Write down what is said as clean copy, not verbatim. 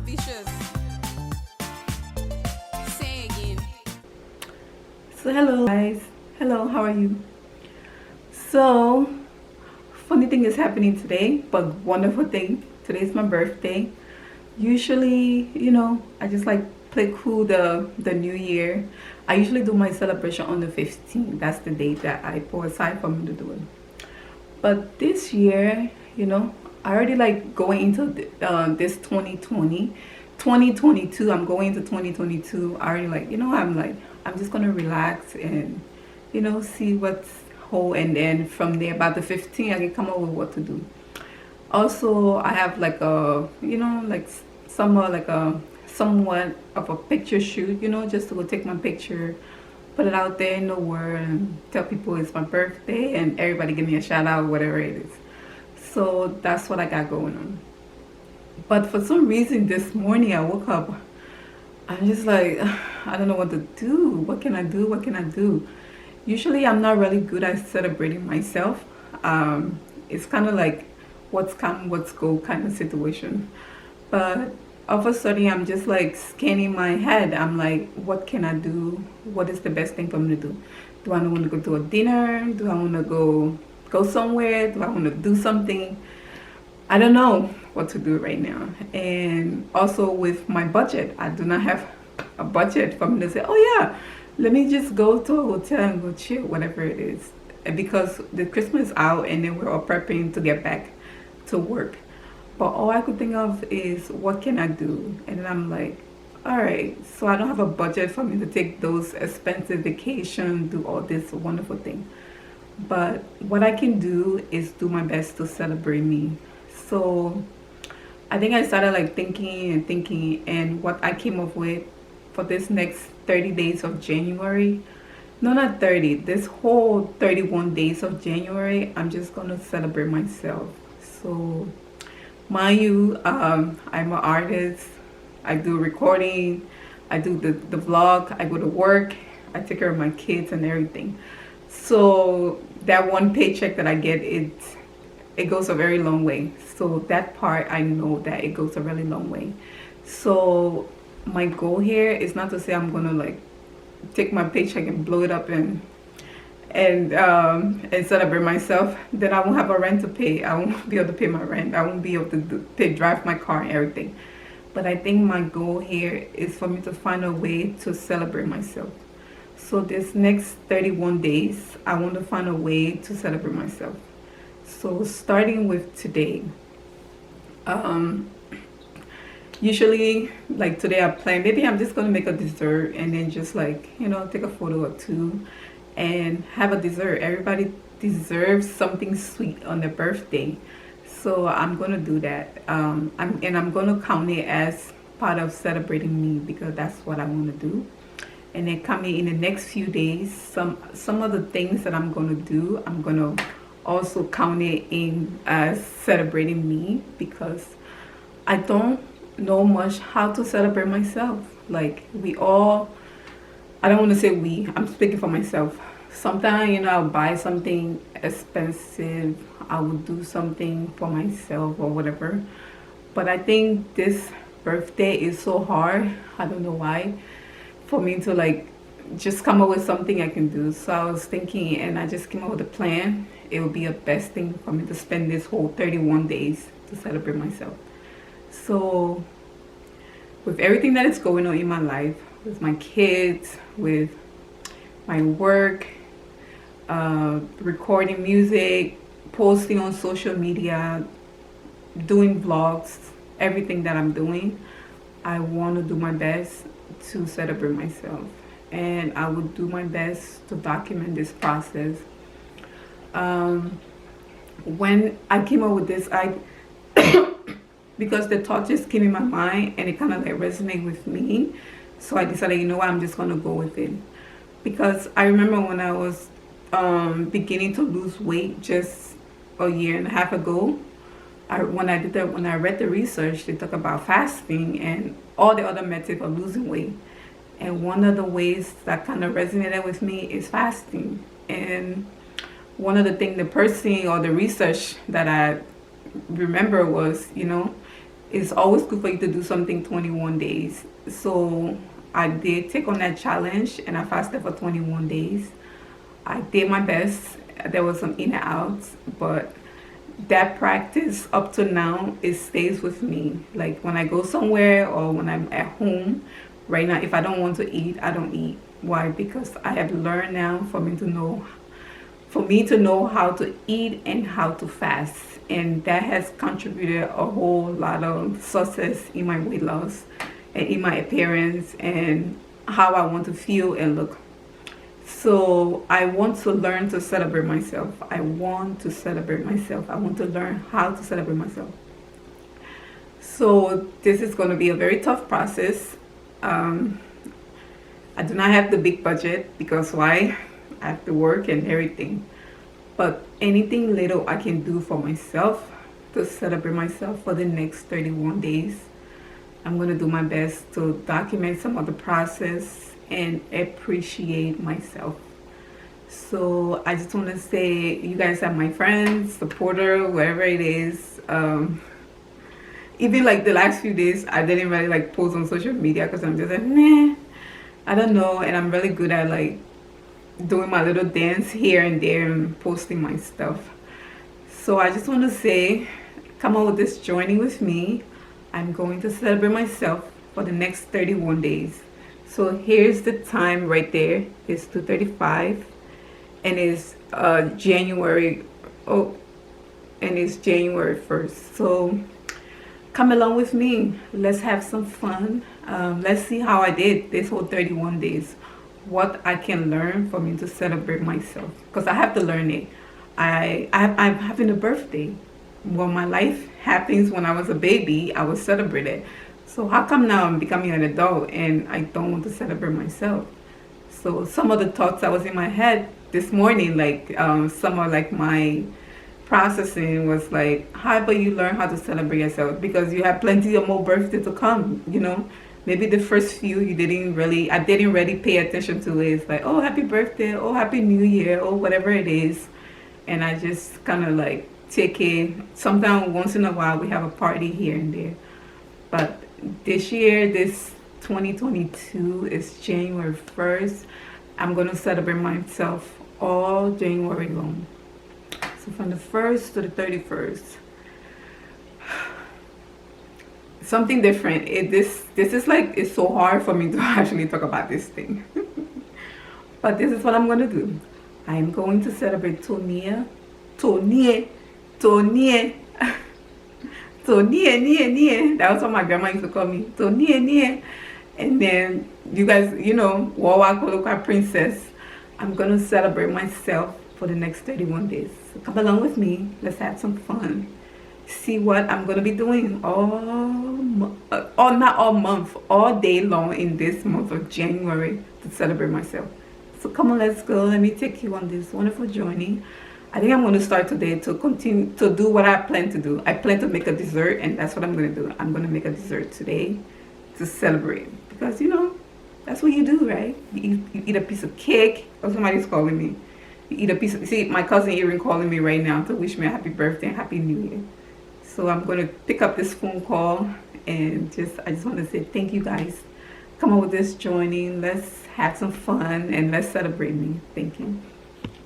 Ambitious. Say again. So hello guys, hello, how are you? So funny thing is happening today, but wonderful thing. Today's my birthday. Usually, I just like play cool the new year. I usually do my celebration on the 15th. That's the date that I put aside for me to do it. But this year, I already like going into this 2020, 2022. I'm going into 2022. I already like, I'm just gonna relax and, see what's whole, and then from there, about the 15th, I can come up with what to do. Also, I have like a, somewhat like a somewhat of a picture shoot, just to go take my picture, put it out there in the world, and tell people it's my birthday, and everybody give me a shout out, whatever it is. So that's what I got going on. But for some reason, this morning I woke up. I'm just like, I don't know what to do. What can I do? What can I do? Usually, I'm not really good at celebrating myself. It's kind of like what's come, what's go kind of situation. But all of a sudden, I'm just like scanning my head. I'm like, what can I do? What is the best thing for me to do? Do I want to go to a dinner? Do I want to go somewhere? Do I want to do something? I don't know what to do right now. And also with my budget, I do not have a budget for me to say, oh yeah, let me just go to a hotel and go chill, whatever it is. And because the Christmas is out, and then we're all prepping to get back to work. But all I could think of is, what can I do? And then I'm like, all right, so I don't have a budget for me to take those expensive vacations, do all this wonderful thing. But what I can do is do my best to celebrate me. So I think I started like thinking and thinking, and what I came up with for this next 30 days of January, no, not 30, this whole 31 days of January, I'm just gonna celebrate myself. So mind you, I'm an artist. I do recording, I do the vlog, I go to work, I take care of my kids and everything. So that one paycheck that I get, it goes a very long way. So that part, I know that it goes a really long way. So my goal here is not to say I'm gonna like take my paycheck and blow it up and celebrate myself. Then I won't have a rent to pay. I won't be able to pay my rent. I won't be able to drive my car and everything. But I think my goal here is for me to find a way to celebrate myself. So this next 31 days, I want to find a way to celebrate myself. So starting with today, usually like today I plan, maybe I'm just gonna make a dessert and then just like, take a photo or two and have a dessert. Everybody deserves something sweet on their birthday. So I'm gonna do that. I'm gonna count it as part of celebrating me, because that's what I wanna do. And then coming in the next few days, some of the things that I'm gonna do, I'm gonna also count it in as celebrating me, because I don't know much how to celebrate myself. Like I don't want to say we, I'm speaking for myself. Sometimes, I'll buy something expensive, I will do something for myself or whatever. But I think this birthday is so hard, I don't know why, for me to like just come up with something I can do. So I was thinking, and I just came up with a plan. It would be a best thing for me to spend this whole 31 days to celebrate myself. So with everything that is going on in my life, with my kids, with my work, recording music, posting on social media, doing vlogs, everything that I'm doing, I want to do my best to celebrate myself. And I will do my best to document this process. When I came up with this, because the thought just came in my mind and it kind of like resonated with me, so I decided, you know what, I'm just gonna go with it. Because I remember when I was beginning to lose weight just a year and a half ago, when I read the research, they talk about fasting and all the other methods of losing weight. And one of the ways that kind of resonated with me is fasting. And one of the things, the person or the research that I remember was, it's always good for you to do something 21 days. So I did take on that challenge and I fasted for 21 days. I did my best. There was some in and outs, but that practice up to now, it stays with me. Like when I go somewhere or when I'm at home right now, if I don't want to eat, I don't eat. Why? Because I have learned now for me to know how to eat and how to fast, and that has contributed a whole lot of success in my weight loss and in my appearance and how I want to feel and look. So I want to learn to celebrate myself. I want to celebrate myself. I want to learn how to celebrate myself. So this is going to be a very tough process. I do not have the big budget because why? I have to work and everything. But anything little I can do for myself to celebrate myself for the next 31 days, I'm going to do my best to document some of the process and appreciate myself. So I just want to say you guys are my friends, supporter, whatever it is. Even like the last few days, I didn't really like post on social media because I'm just like, nah, I don't know. And I'm really good at like doing my little dance here and there and posting my stuff. So I just want to say, come on with this journey with me. I'm going to celebrate myself for the next 31 days. So here's the time right there. It's 2:35 and it's January, and it's January 1st. So come along with me. Let's have some fun. Let's see how I did this whole 31 days. What I can learn for me to celebrate myself, because I have to learn it. I'm having a birthday. Well, my life happens when I was a baby. I was celebrated. So how come now I'm becoming an adult and I don't want to celebrate myself? So some of the thoughts that was in my head this morning, like some of like my processing was like, how about you learn how to celebrate yourself, because you have plenty of more birthdays to come, you know. Maybe the first few I didn't really pay attention to it. It's like, oh, happy birthday, oh, happy new year, or whatever it is. And I just kind of like take it. Sometimes once in a while we have a party here and there. But this year, this 2022 is January 1st. I'm going to celebrate myself all January long. So from the 1st to the 31st. Something different. This is like, it's so hard for me to actually talk about this thing. But this is what I'm going to do. I'm going to celebrate Tonia. That was what my grandma used to call me. Tonia. And then you guys, you know, Wawa Koloka Princess. I'm going to celebrate myself for the next 31 days. So come along with me. Let's have some fun. See what I'm going to be doing not all month, all day long in this month of January to celebrate myself. So come on, let's go. Let me take you on this wonderful journey. I think I'm going to start today to continue to do what I plan to do. I plan to make a dessert, and that's what I'm going to do. I'm going to make a dessert today to celebrate, because you know that's what you do, right? You eat a piece of cake. Or somebody's calling me. You eat a piece of, see, my cousin even calling me right now to wish me a happy birthday and happy new year. So I'm going to pick up this phone call and I just want to say thank you guys. Come on with this joining. Let's have some fun and let's celebrate me. Thank you.